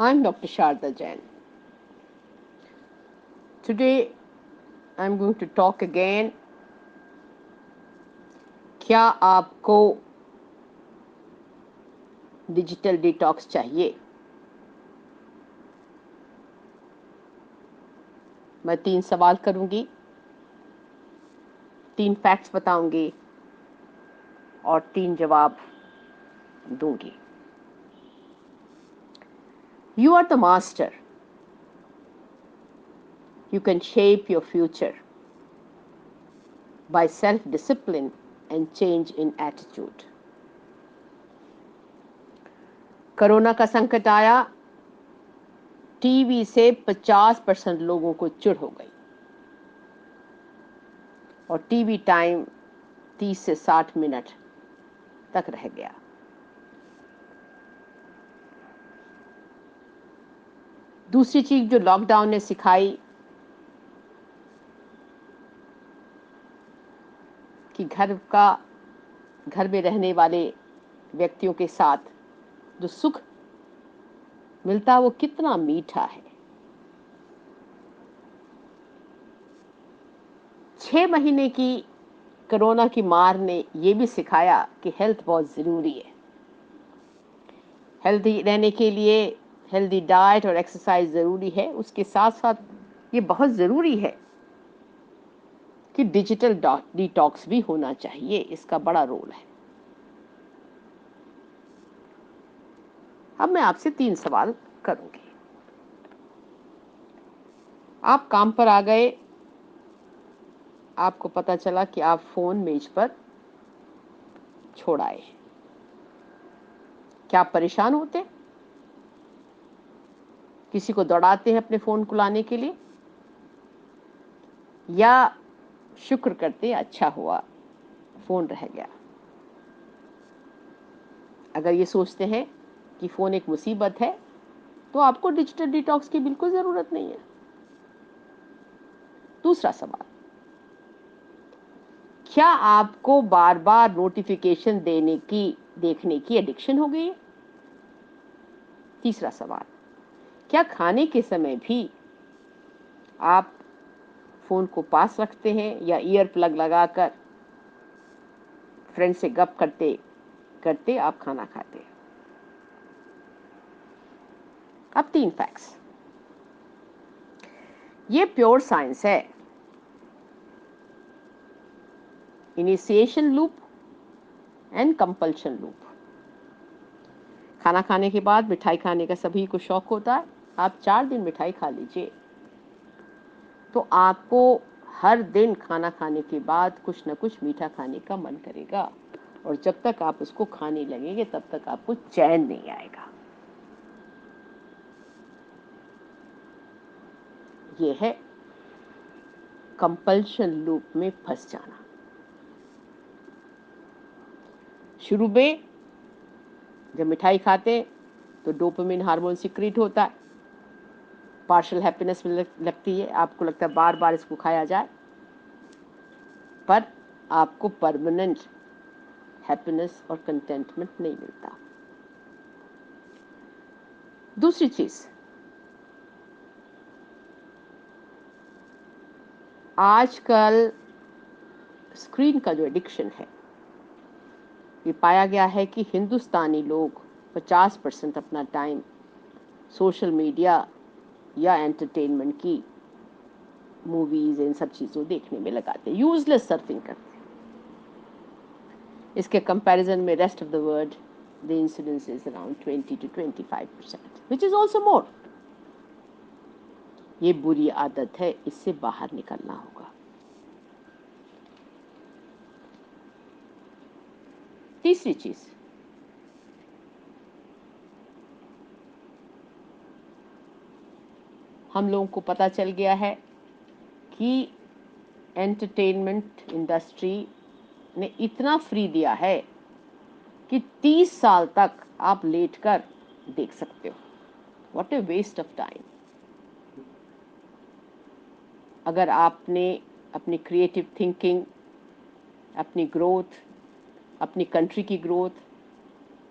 I'm Dr. Sharda Jain. Today I'm going to talk again. क्या आपको digital detox चाहिए? मैं 3 सवाल करूंगी, 3 फैक्ट्स बताऊंगी और 3 जवाब दूंगी. You are the master. You can shape your future by self-discipline and change in attitude. Corona का संकट आया, टीवी से 50% लोगों को चिढ़ हो गई और टीवी टाइम 30 से 60 मिनट तक रह गया. दूसरी चीज जो लॉकडाउन ने सिखाई कि घर में रहने वाले व्यक्तियों के साथ जो सुख मिलता वो कितना मीठा है. 6 महीने की कोरोना की मार ने ये भी सिखाया कि हेल्थ बहुत जरूरी है. हेल्दी रहने के लिए हेल्दी डाइट और एक्सरसाइज जरूरी है. उसके साथ साथ ये बहुत जरूरी है कि डिजिटल डिटॉक्स भी होना चाहिए. इसका बड़ा रोल है. अब मैं आपसे 3 सवाल करूंगी. आप काम पर आ गए, आपको पता चला कि आप फोन मेज पर छोड़ आए. क्या आप परेशान होते? किसी को दौड़ाते हैं अपने फोन को लाने के लिए, या शुक्र करते अच्छा हुआ फोन रह गया? अगर ये सोचते हैं कि फोन एक मुसीबत है तो आपको डिजिटल डिटॉक्स की बिल्कुल जरूरत नहीं है. दूसरा सवाल, क्या आपको बार बार नोटिफिकेशन देखने की एडिक्शन हो गई है? तीसरा सवाल, क्या खाने के समय भी आप फोन को पास रखते हैं या ईयर प्लग लगाकर फ्रेंड से गप करते करते आप खाना खाते हैं? अब 3 फैक्ट्स. ये प्योर साइंस है. Initiation loop and compulsion loop. खाना खाने के बाद मिठाई खाने का सभी को शौक होता है. आप 4 दिन मिठाई खा लीजिए तो आपको हर दिन खाना खाने के बाद कुछ न कुछ मीठा खाने का मन करेगा और जब तक आप उसको खाने लगेंगे तब तक आपको चैन नहीं आएगा. ये है कंपल्शन लूप में फंस जाना. शुरू में जब मिठाई खाते तो डोपामिन हार्मोन सिक्रीट होता है. पार्शियल हैप्पीनेस लगती है, आपको लगता है बार बार इसको खाया जाए, पर आपको परमानेंट हैप्पीनेस और कंटेंटमेंट नहीं मिलता. दूसरी चीज, आजकल स्क्रीन का जो एडिक्शन है, ये पाया गया है कि हिंदुस्तानी लोग 50% अपना टाइम सोशल मीडिया या एंटरटेनमेंट की मूवीज इन सब चीजों देखने में लगाते हैं. यूजलेस सर्फिंग करते हैं. इसके कंपैरिजन में rest of the world the incidence is around 20 to 25%, which is also more. ये बुरी आदत है, इससे बाहर निकलना होगा. तीसरी चीज, हम लोगों को पता चल गया है कि एंटरटेनमेंट इंडस्ट्री ने इतना फ्री दिया है कि 30 साल तक आप लेटकर देख सकते हो. What a waste of time. अगर आपने अपनी क्रिएटिव थिंकिंग, अपनी ग्रोथ, अपनी कंट्री की ग्रोथ,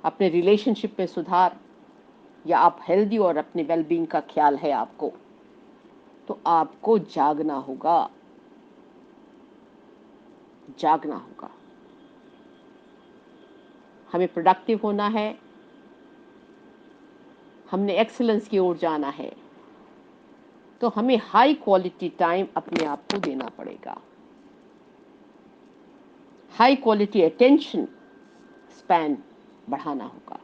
अपने रिलेशनशिप में सुधार या आप हेल्दी और अपने वेलबींग का ख्याल है आपको, तो आपको जागना होगा, जागना होगा। हमें प्रोडक्टिव होना है, हमने एक्सीलेंस की ओर जाना है, तो हमें हाई क्वालिटी टाइम अपने आप को देना पड़ेगा। हाई क्वालिटी अटेंशन स्पैन बढ़ाना होगा।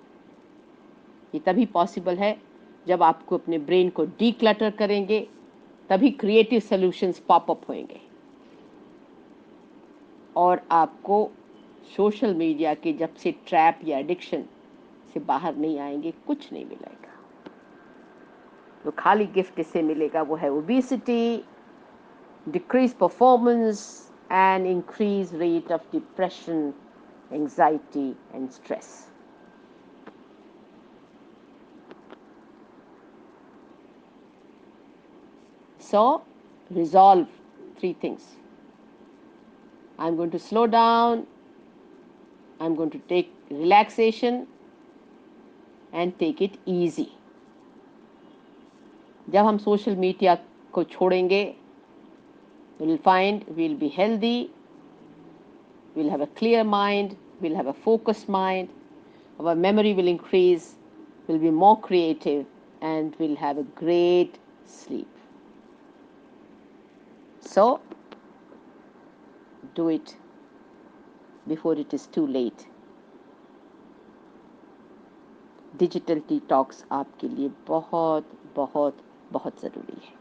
ये तभी पॉसिबल है जब आपको अपने ब्रेन को डीक्लटर करेंगे, तभी क्रिएटिव सॉल्यूशंस पॉप अप होंगे और आपको सोशल मीडिया के जब से ट्रैप या एडिक्शन से बाहर नहीं आएंगे, कुछ नहीं मिलेगा। तो खाली गिफ्ट इससे मिलेगा वो है obesity, decrease performance and increase rate of depression, anxiety and stress. So, resolve 3 things. I'm going to slow down, I'm going to take relaxation and take it easy. जब हम सोशल मीडिया को छोड़ेंगे, we'll find we'll be healthy, we'll have a clear mind, we'll have a focused mind, our memory will increase, we'll be more creative, and we'll have a great sleep. So, do it before it is too late. Digital detox आपके लिए बहुत बहुत बहुत ज़रूरी है।